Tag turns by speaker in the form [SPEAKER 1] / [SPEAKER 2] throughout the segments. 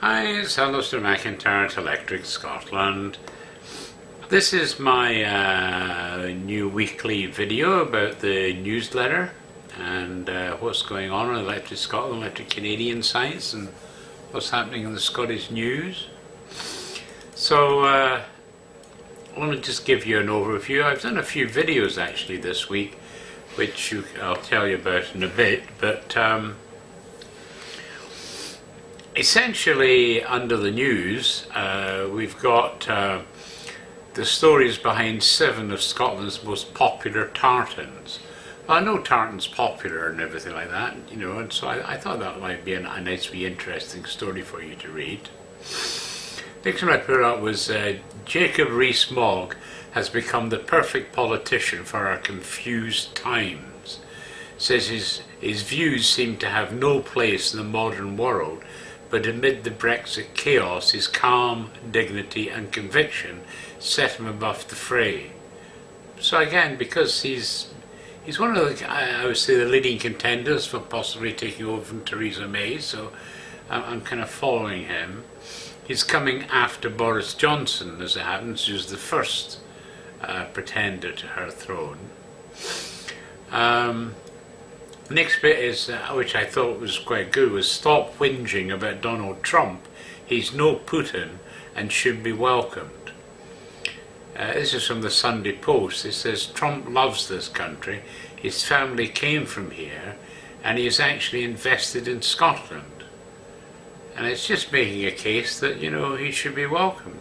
[SPEAKER 1] Hi, it's Alistair McIntyre at Electric Scotland. This is my new weekly video about the newsletter and what's going on in Electric Scotland, Electric Canadian sites, and what's happening in the Scottish news. So let me just give you an overview. I've done a few videos actually this week, which I'll tell you about in a bit, but essentially under the news we've got the stories behind 7 of Scotland's most popular tartans. Well, I know tartan's popular and everything like that, you know, and so I thought that might be a nice, interesting story for you to read. Next one I put up was Jacob Rees-Mogg has become the perfect politician for our confused times. Says his views seem to have no place in the modern world, but amid the Brexit chaos, his calm, dignity and conviction set him above the fray. So again, because he's one of the, I would say, the leading contenders for possibly taking over from Theresa May, so I'm kind of following him. He's coming after Boris Johnson, as it happens, who's the first pretender to her throne. Next bit is, which I thought was quite good, was stop whinging about Donald Trump. He's no Putin and should be welcomed. This is from the Sunday Post. It says Trump loves this country, his family came from here, and he is actually invested in Scotland. And it's just making a case that, you know, he should be welcomed.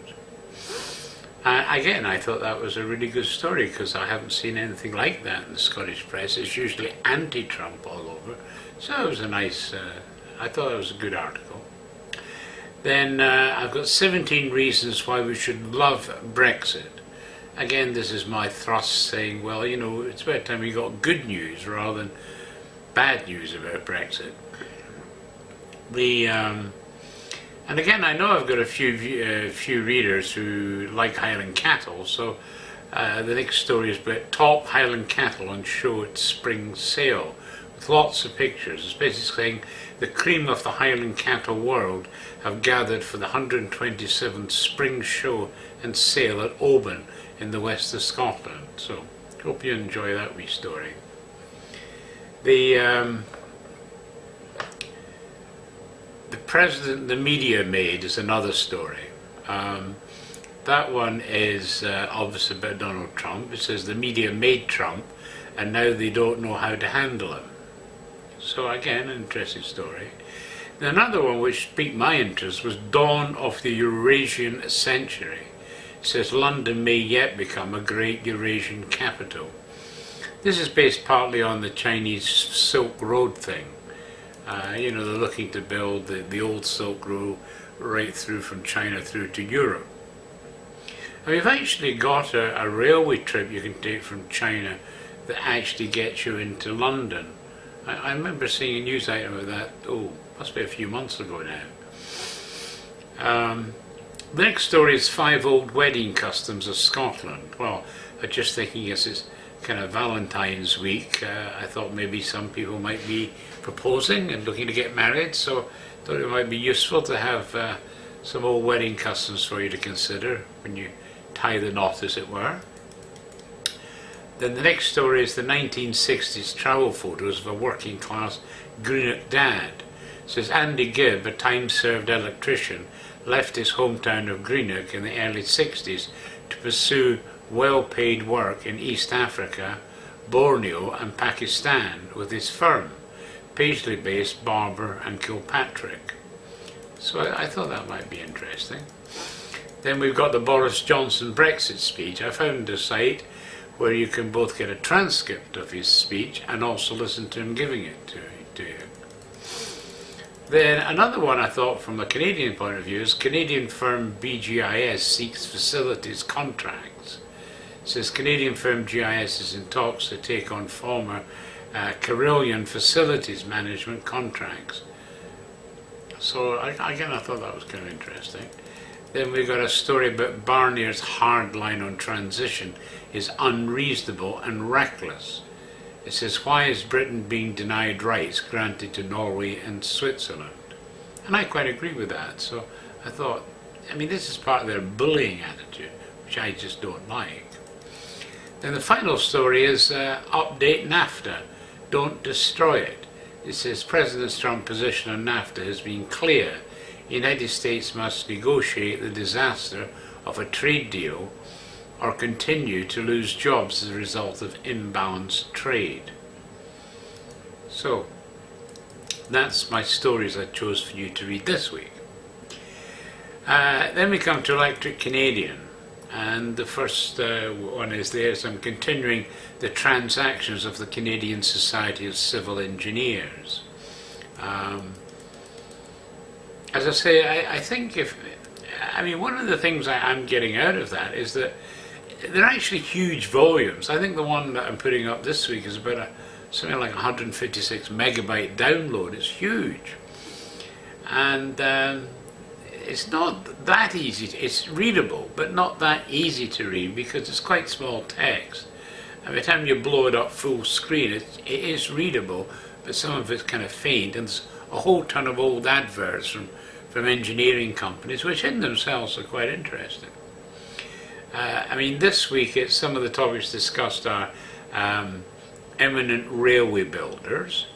[SPEAKER 1] Again, I thought that was a really good story because I haven't seen anything like that in the Scottish press. It's usually anti-Trump all over. So it was a nice, I thought it was a good article. Then I've got 17 reasons why we should love Brexit. Again, this is my thrust saying, well, you know, it's about time we got good news rather than bad news about Brexit. And again, I know I've got a few readers who like Highland cattle, so the next story is about top Highland cattle on show at spring sale, with lots of pictures. It's basically saying the cream of the Highland cattle world have gathered for the 127th spring show and sale at Oban in the west of Scotland. So, hope you enjoy that wee story. The president the media made is another story. That one is obviously about Donald Trump. It says the media made Trump and now they don't know how to handle him. So again, an interesting story. And another one which piqued my interest was Dawn of the Eurasian Century. It says London may yet become a great Eurasian capital. This is based partly on the Chinese Silk Road thing. You know, they're looking to build the old Silk Road right through from China through to Europe. And we've actually got a railway trip you can take from China that actually gets you into London. I remember seeing a news item of that, must be a few months ago now. The next story is 5 old wedding customs of Scotland. Well, I'm just thinking as it's kind of Valentine's week, I thought maybe some people might be proposing and looking to get married, so I thought it might be useful to have some old wedding customs for you to consider when you tie the knot, as it were. Then the next story is the 1960s travel photos of a working class Greenock dad. It says Andy Gibb, a time-served electrician, left his hometown of Greenock in the early 60s to pursue well-paid work in East Africa, Borneo and Pakistan with his firm, Paisley-based Barber and Kilpatrick. So I thought that might be interesting. Then we've got the Boris Johnson Brexit speech. I found a site where you can both get a transcript of his speech and also listen to him giving it to you. Then another one I thought from a Canadian point of view is Canadian firm BGIS seeks facilities contracts. It says Canadian firm GIS is in talks to take on former Carillion facilities management contracts. So again, I thought that was kind of interesting. Then we've got a story about Barnier's hard line on transition is unreasonable and reckless. It says, why is Britain being denied rights granted to Norway and Switzerland? And I quite agree with that. So I thought, I mean, this is part of their bullying attitude, which I just don't like. Then the final story is update NAFTA, don't destroy it. It says President Trump's position on NAFTA has been clear. The United States must negotiate the disaster of a trade deal or continue to lose jobs as a result of imbalanced trade. So that's my stories I chose for you to read this week. Then we come to Electric Canadian, and the first one is there. So I'm continuing the transactions of the Canadian Society of Civil Engineers. As I say, I think one of the things I'm getting out of that is that they're actually huge volumes. I think the one that I'm putting up this week is about something like 156 megabyte download. It's huge. And it's not that easy. It's readable, but not that easy to read because it's quite small text. And by the time you blow it up full screen, it is readable, but some of it's kind of faint. And there's a whole ton of old adverts from engineering companies, which in themselves are quite interesting. This week some of the topics discussed are eminent railway builders,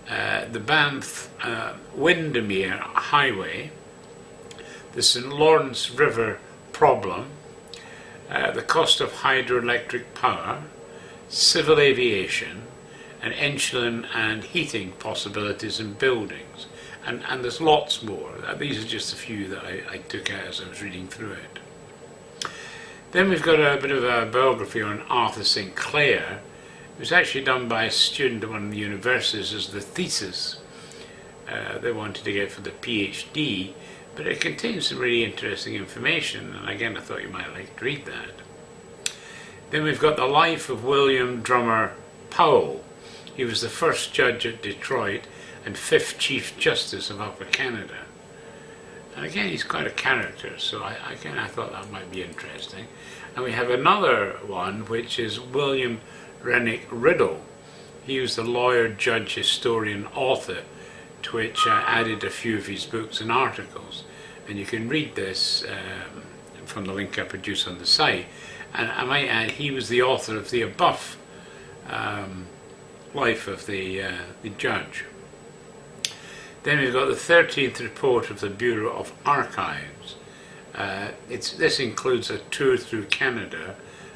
[SPEAKER 1] the Banff Windermere Highway, the St. Lawrence River problem, the cost of hydroelectric power, civil aviation, and insulin and heating possibilities in buildings. And there's lots more. These are just a few that I took out as I was reading through it. Then we've got a bit of a biography on Arthur St. Clair. It was actually done by a student at one of the universities as the thesis they wanted to get for the PhD, but it contains some really interesting information, and again I thought you might like to read that. Then we've got the life of William Drummer Powell. He was the first judge at Detroit and 5th Chief Justice of Upper Canada. And again, he's quite a character, so I thought that might be interesting. And we have another one, which is William Rennick Riddle. He was the lawyer, judge, historian, author, to which I added a few of his books and articles. And you can read this from the link I produce on the site. And I might add, he was the author of the above life of the judge. Then we've got the 13th report of the Bureau of Archives. This includes a tour through Canada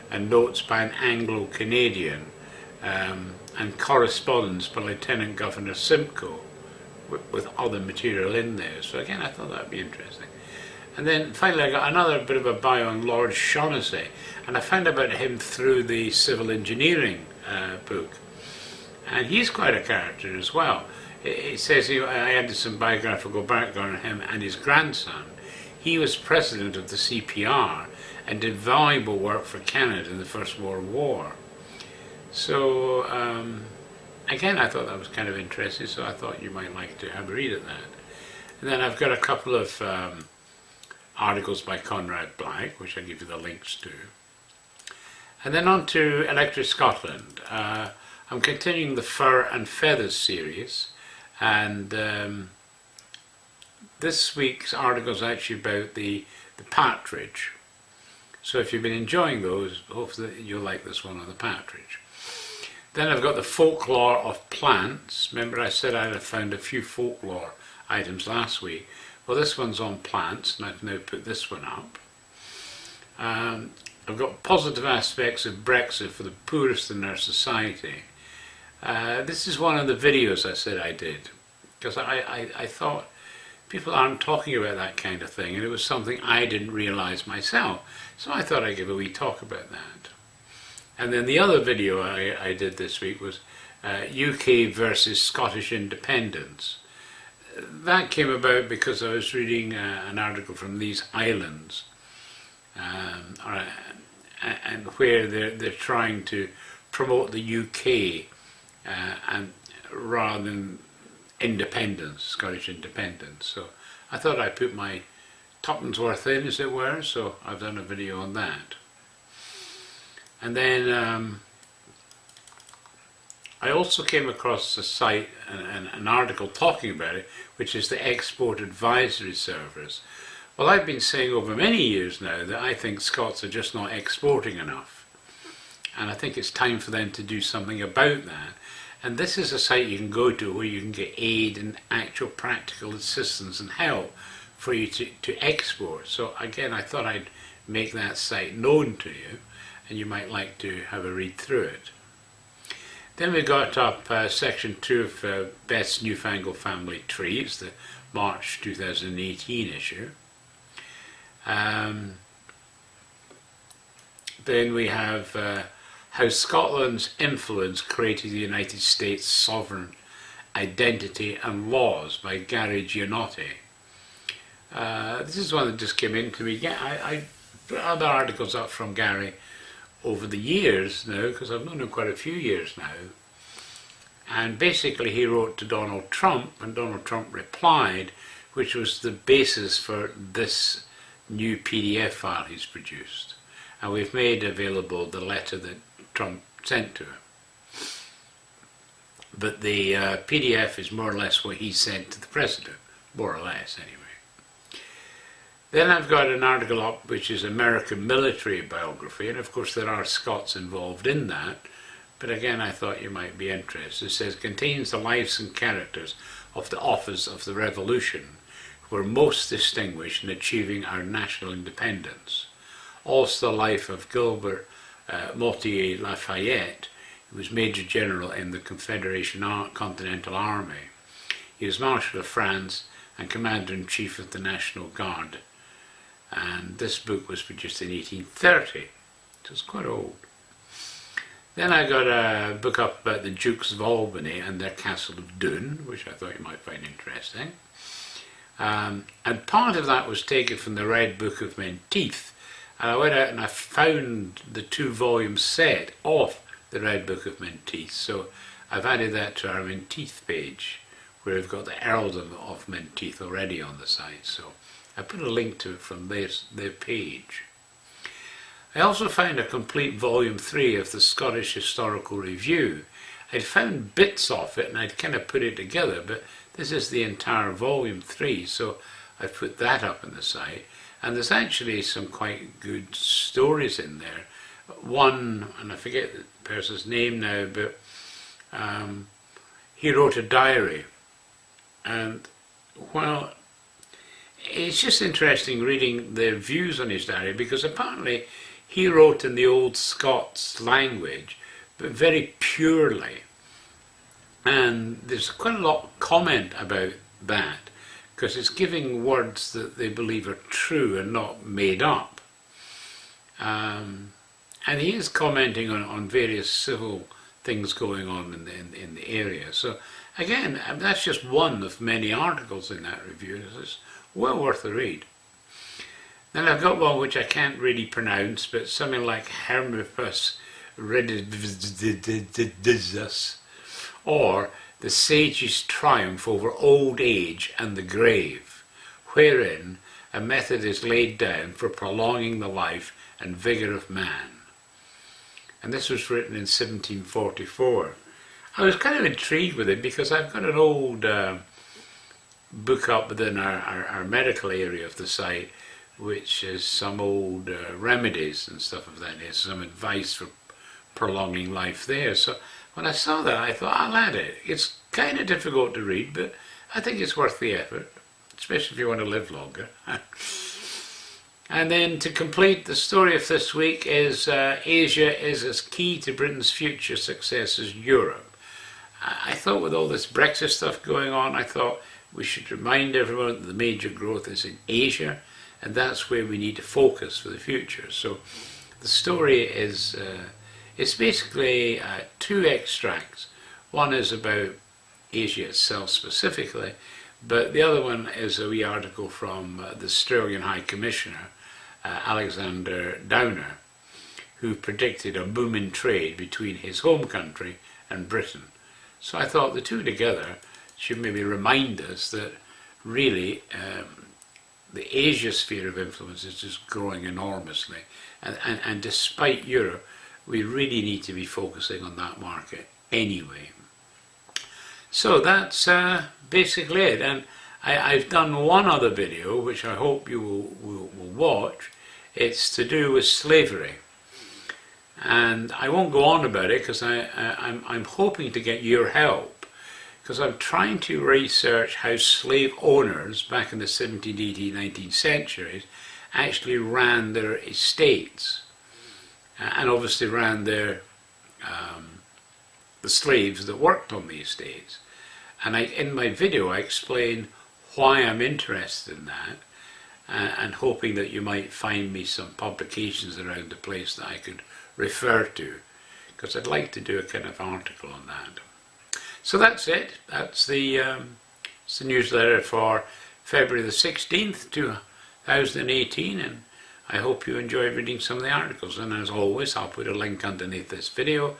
[SPEAKER 1] and notes by an Anglo-Canadian and correspondence by Lieutenant Governor Simcoe with other material in there. So again, I thought that would be interesting. And then finally I got another bit of a bio on Lord Shaughnessy, and I found about him through the civil engineering book. And he's quite a character as well. It says I added some biographical background on him and his grandson. He was president of the CPR and did valuable work for Canada in the First World War. So again, I thought that was kind of interesting, so I thought you might like to have a read of that. And then I've got a couple of articles by Conrad Black, which I'll give you the links to. And then on to Electric Scotland. I'm continuing the Fur and Feathers series, and this week's article is actually about the partridge. So if you've been enjoying those, hopefully you'll like this one on the partridge. Then I've got the folklore of plants. Remember I said I'd have found a few folklore items last week. Well, this one's on plants, and I've now put this one up. I've got positive aspects of Brexit for the poorest in our society. This is one of the videos I said I did, because I thought people aren't talking about that kind of thing, and it was something I didn't realise myself. So I thought I'd give a wee talk about that. And then the other video I did this week was UK versus Scottish independence. That came about because I was reading an article from these islands, and where they're trying to promote the UK and rather than independence, Scottish independence. So I thought I'd put my tuppence worth in, as it were, so I've done a video on that. And then I also came across a site, an article talking about it, which is the Export Advisory Service. Well, I've been saying over many years now that I think Scots are just not exporting enough. And I think it's time for them to do something about that. And this is a site you can go to where you can get aid and actual practical assistance and help for you to export. So again, I thought I'd make that site known to you, and you might like to have a read through it. Then we got up section 2 of Best Newfangled Family Trees, the March 2018 issue. Then we have How Scotland's Influence Created the United States' Sovereign Identity and Laws by Gary Gianotti. This is one that just came into me. Yeah, I put other articles up from Gary over the years now, because I've known him quite a few years now. And basically he wrote to Donald Trump, and Donald Trump replied, which was the basis for this new PDF file he's produced. And we've made available the letter that Trump sent to him. But the PDF is more or less what he sent to the president, more or less anyway. Then I've got an article up which is American military biography, and of course there are Scots involved in that, but again I thought you might be interested. It says, contains the lives and characters of the authors of the Revolution who were most distinguished in achieving our national independence. Also the life of Gilbert Motier Lafayette, who was Major General in the Confederation Continental Army. He was Marshal of France and Commander-in-Chief of the National Guard. And this book was produced in 1830, so it's quite old. Then I got a book up about the Dukes of Albany and their Castle of Doune, which I thought you might find interesting. And part of that was taken from the Red Book of Menteith. And I went out and I found the 2-volume set of the Red Book of Menteith. So I've added that to our Menteith page, where we've got the Earldom of Menteith already on the site. So I put a link to it from their page. I also found a complete volume 3 of the Scottish Historical Review. I'd found bits of it and I'd kind of put it together, but this is the entire volume 3, so I've put that up on the site. And there's actually some quite good stories in there. One, and I forget the person's name now, but he wrote a diary. And well, it's just interesting reading their views on his diary, because apparently he wrote in the old Scots language, but very purely. And there's quite a lot of comment about that, because it's giving words that they believe are true and not made up. And he is commenting on various civil things going on in the area. So again, that's just one of many articles in that review. It's well worth a read. Then I've got one which I can't really pronounce, but something like Hermippus Redivivus, or The Sage's Triumph Over Old Age and the Grave, wherein a method is laid down for prolonging the life and vigour of man. And this was written in 1744. I was kind of intrigued with it because I've got an old book up within our medical area of the site, which is some old remedies and stuff of that nature, some advice for prolonging life there. So when I saw that, I thought, I'll add it. It's kind of difficult to read, but I think it's worth the effort, especially if you want to live longer. And then to complete the story of this week is Asia is as key to Britain's future success as Europe. I thought with all this Brexit stuff going on, I thought we should remind everyone that the major growth is in Asia, and that's where we need to focus for the future. So the story is it's basically 2 extracts. One is about Asia itself specifically, but the other one is a wee article from the Australian High Commissioner, Alexander Downer, who predicted a boom in trade between his home country and Britain. So I thought the two together should maybe remind us that really the Asia sphere of influence is just growing enormously, and despite Europe, we really need to be focusing on that market anyway. So that's basically it, and I've done one other video which I hope you will watch. It's to do with slavery, and I won't go on about it because I'm hoping to get your help, because I'm trying to research how slave owners back in the 17th, 18th, 19th centuries actually ran their estates, and obviously ran their the slaves that worked on the estates. And in my video I explain why I'm interested in that, and hoping that you might find me some publications around the place that I could refer to, because I'd like to do a kind of article on that. So that's it. That's the newsletter for February the 16th, 2018, and I hope you enjoy reading some of the articles. And as always, I'll put a link underneath this video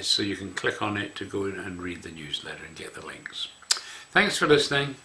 [SPEAKER 1] so you can click on it to go and read the newsletter and get the links. Thanks for listening.